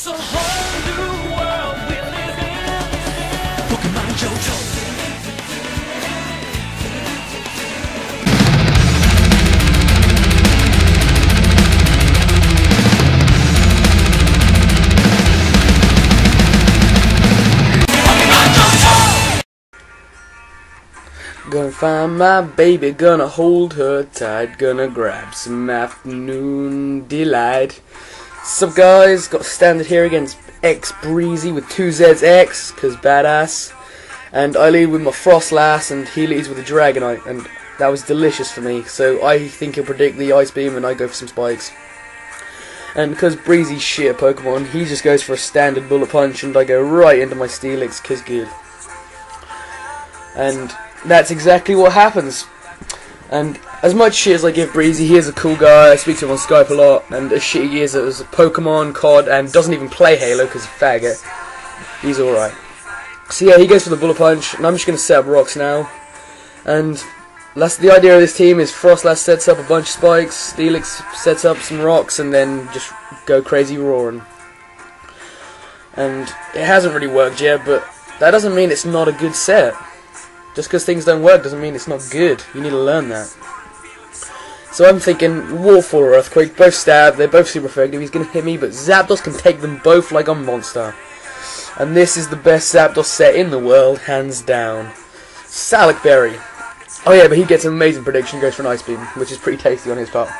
It's a whole new world we live in. Pokemon JoJo. Gonna find my baby, gonna hold her tight, gonna grab some afternoon delight. Sup guys, got standard here against XbreezzyX with 2ZX, cause badass. And I lead with my Frostlass and he leads with a Dragonite, and that was delicious for me. So I think he'll predict the Ice Beam and I go for some spikes. And because Breezzy's shit at Pokemon, he just goes for a standard Bullet Punch and I go right into my Steelix, cause good. And that's exactly what happens. And as much shit as I give Breezzy, he is a cool guy. I speak to him on Skype a lot, and as shit he is as a Pokemon, COD, and doesn't even play Halo because he's a faggot. He's alright. So yeah, he goes for the Bullet Punch, and I'm just going to set up rocks now. And that's the idea of this team, is Frostlass sets up a bunch of spikes, Steelix sets up some rocks, and then just go crazy roaring. And it hasn't really worked yet, but that doesn't mean it's not a good set. Just because things don't work doesn't mean it's not good. You need to learn that. So I'm thinking Waterfall or Earthquake, both stab, they're both super effective. He's going to hit me, but Zapdos can take them both like a monster. And this is the best Zapdos set in the world, hands down. Salak Berry. Oh yeah, but he gets an amazing prediction, goes for an Ice Beam, which is pretty tasty on his part.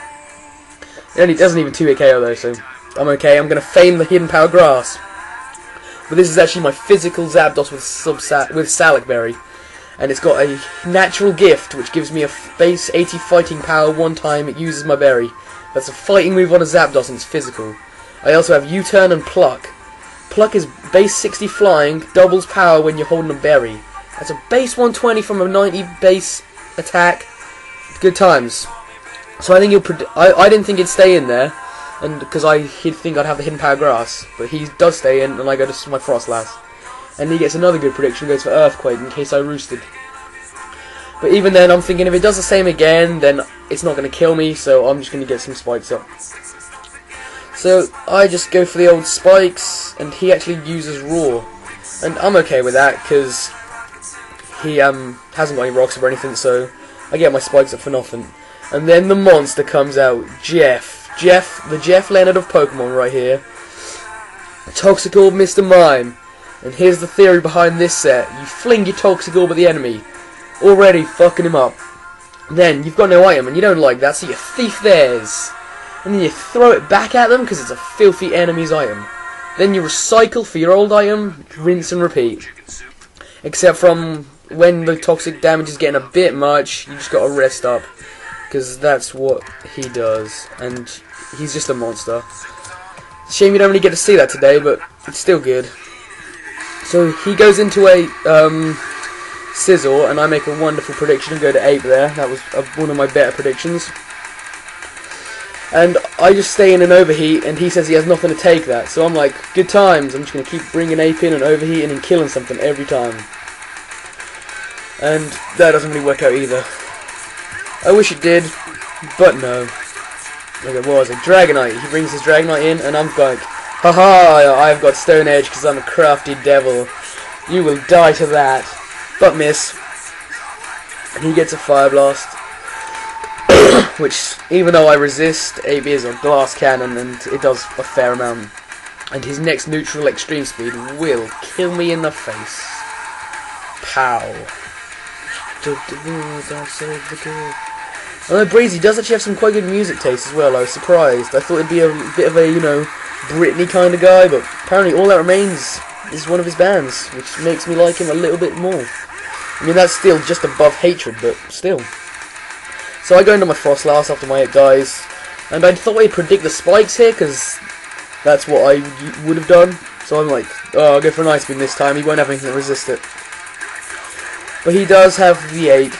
It only doesn't even 2-hit KO though, so I'm okay. I'm going to feign the Hidden Power Grass. But this is actually my physical Zapdos with Salak Berry. And it's got a natural gift which gives me a base 80 fighting power one time it uses my berry. That's a fighting move on a Zapdos and it's physical. I also have U-turn and Pluck. Pluck is base 60 flying, doubles power when you're holding a berry. That's a base 120 from a 90 base attack. Good times. So I think I didn't think he'd stay in there, and because he'd think I'd have the Hidden Power Grass, but he does stay in, and I go to my Frostlass. And he gets another good prediction, goes for Earthquake in case I roosted. But even then, I'm thinking if it does the same again, then it's not going to kill me, so I'm just going to get some spikes up. So I just go for the old spikes, and he actually uses Roar. And I'm okay with that, because he hasn't got any rocks or anything, so I get my spikes up for nothing. And then the monster comes out, Jeff, the Jeff Leonard of Pokemon right here. Toxical Mr.Mime. And here's the theory behind this set. You fling your Toxic Orb at the enemy, already fucking him up. Then, you've got no item, and you don't like that, so you thief theirs. And then you throw it back at them, because it's a filthy enemy's item. Then you recycle for your old item, rinse and repeat. Except from when the toxic damage is getting a bit much, you just gotta rest up. Because that's what he does, and he's just a monster. Shame you don't really get to see that today, but it's still good. So he goes into a Sizzle, and I make a wonderful prediction and go to 8 there. That was one of my better predictions. And I just stay in an Overheat, and he says he has nothing to take that. So I'm like, good times. I'm just going to keep bringing Ape in and Overheating and killing something every time. And that doesn't really work out either. I wish it did, but no. Like it was a Dragonite. He brings his Dragonite in, and I'm like, haha, I've got Stone Edge because I'm a crafty devil. You will die to that. But miss. And he gets a Fire Blast. Which, even though I resist, AB is a glass cannon and it does a fair amount. And his next neutral extreme speed will kill me in the face. Pow. Although Breezzy does actually have some quite good music taste as well. I was surprised. I thought it'd be a bit of a, you know, Britney kind of guy, but apparently All That Remains is one of his bands, which makes me like him a little bit more. I mean, that's still just above hatred, but still. So I go into my Frostlass after my 8 dies, and I thought I'd predict the spikes here, because that's what I would have done. So I'm like, oh, I'll go for an Ice Beam this time, he won't have anything to resist it. But he does have the 8.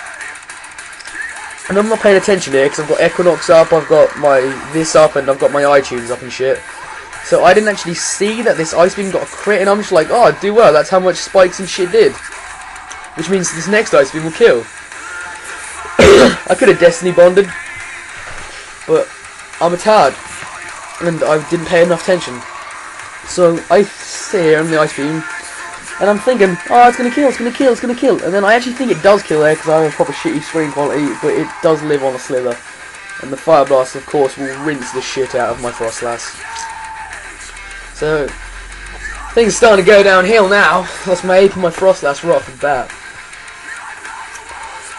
And I'm not paying attention here, because I've got Equinox up, I've got my this up, and I've got my iTunes up and shit. So I didn't actually see that this Ice Beam got a crit, and I'm just like, oh, I do well, that's how much spikes and shit did. Which means this next Ice Beam will kill. I could have Destiny Bonded, but I'm a tard, and I didn't pay enough attention. So I sit here on the ice beam, and I'm thinking, oh, it's gonna kill, it's gonna kill, it's gonna kill. And then I actually think it does kill there because I have a proper shitty screen quality, but it does live on a slither. And the fire blast, of course, will rinse the shit out of my Frostlass. So things are starting to go downhill now. That's my ape and my Frostlass right off the bat.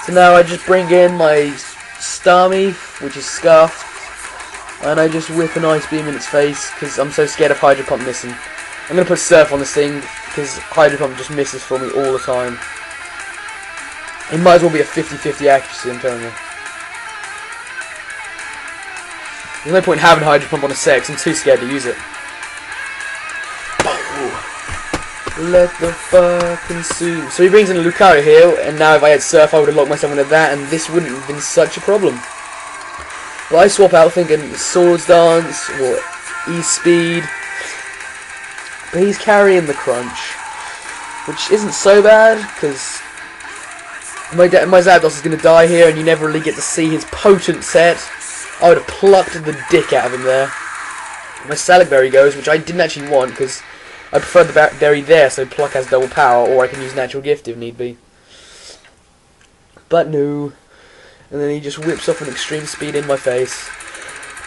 So now I just bring in my Starmie, which is scuffed, and I just whip an ice beam in its face because I'm so scared of Hydro Pump missing. I'm going to put Surf on this thing because Hydro Pump just misses for me all the time. It might as well be a 50-50 accuracy, I'm telling you. There's no point in having Hydro Pump on a set because I'm too scared to use it. Let the fire consume. So he brings in a Lucario here, and now if I had Surf I would have locked myself into that and this wouldn't have been such a problem. But I swap out thinking Swords Dance or E-Speed. But he's carrying the Crunch, which isn't so bad because my Zapdos is going to die here and you never really get to see his potent set. I would have plucked the dick out of him there. My Salic Berry goes, which I didn't actually want because I prefer the berry there, so Pluck has double power, or I can use Natural Gift if need be. But no. And then he just whips up an extreme speed in my face.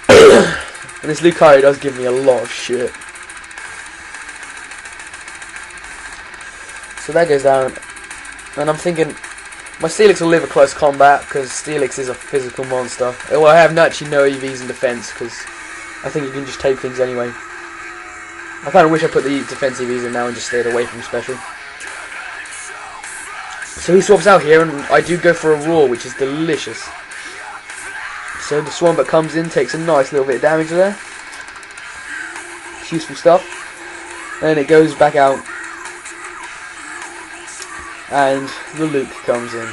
And this Lucario does give me a lot of shit. So that goes down. And I'm thinking, my Steelix will live a close combat, because Steelix is a physical monster. Well, I have actually no EVs in defense, because I think you can just take things anyway. I kind of wish I put the defense EVs in now and just stayed away from special. So he swaps out here, and I do go for a Roar, which is delicious. So the Swampert comes in, takes a nice little bit of damage there. It's useful stuff. And it goes back out. And the Luke comes in.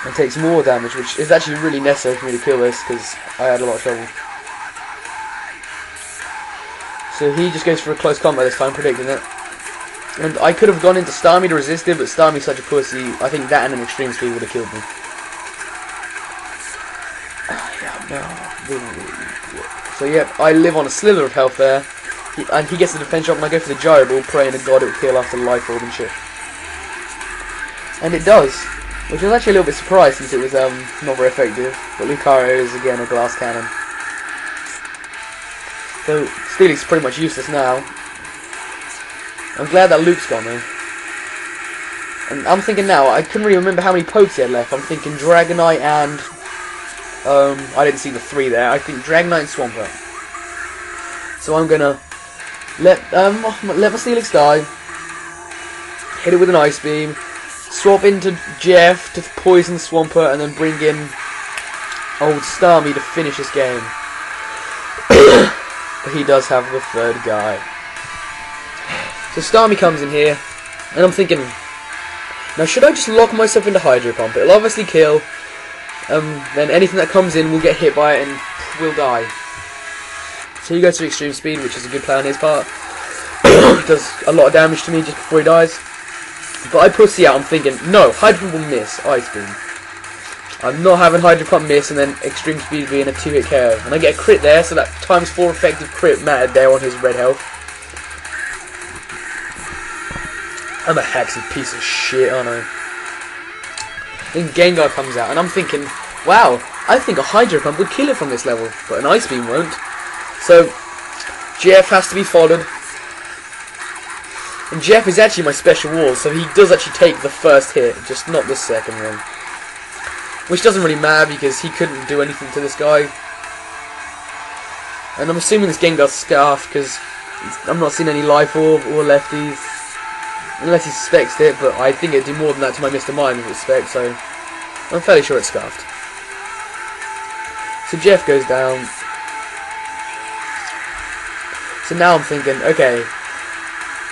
And takes more damage, which is actually really necessary for me to kill this, because I had a lot of trouble. So he just goes for a close combat this time, predicting it. And I could have gone into Starmie to resist it, but Starmie's such a pussy. I think that and an extreme speed would have killed me. So yeah, I live on a slither of health there. And he gets the defense shot and I go for the Gyro Ball, praying to God it will kill after Life Orb and shit. And it does. Which I was actually a little bit surprised since it was not very effective. But Lucario is again a glass cannon. So Steelix is pretty much useless now. I'm glad that Luke's gone though. And I'm thinking now, I couldn't really remember how many pokes he had left. I'm thinking Dragonite and I didn't see the 3 there. I think Dragonite and Swampert. So I'm gonna let my Steelix die. Hit it with an Ice Beam. Swap into Jeff to poison Swampert and then bring in old Starmie to finish this game. But he does have the 3rd guy. So Starmie comes in here, and I'm thinking, now should I just lock myself into Hydro Pump? It'll obviously kill, then anything that comes in will get hit by it and will die. So he goes to extreme speed, which is a good play on his part. Does a lot of damage to me just before he dies. But I pussy out, I'm thinking, no, Hydro Pump will miss, Ice Beam. I'm not having Hydro Pump miss and then extreme speed being a 2-hit KO. And I get a crit there, so that ×4 effective crit mattered there on his red health. I'm a hexy piece of shit, aren't I? Then Gengar comes out, and I'm thinking, wow, I think a Hydro Pump would kill it from this level, but an Ice Beam won't. So, Jeff has to be followed. And Jeff is actually my special wall, so he does actually take the 1st hit, just not the 2nd one. Which doesn't really matter, because he couldn't do anything to this guy. And I'm assuming this Gengar's scarfed, because I'm not seeing any Life Orb or Lefties. Unless he suspects it, but I think it'd do more than that to my Mr.Mime if it suspects, so I'm fairly sure it's scarfed. So Jeff goes down. So now I'm thinking, okay,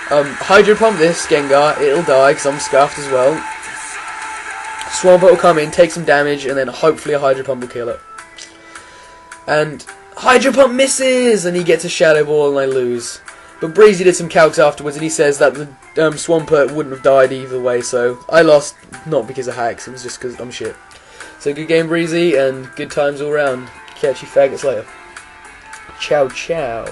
Hydro Pump this Gengar, it'll die because I'm scuffed as well. Swampert will come in, take some damage, and then hopefully a Hydro Pump will kill it. And Hydro Pump misses, and he gets a Shadow Ball, and I lose. But Breezzy did some calcs afterwards, and he says that the Swampert wouldn't have died either way, so I lost not because of hacks, it was just because I'm shit. So good game, Breezzy, and good times all round. Catch you faggots later. Ciao, ciao.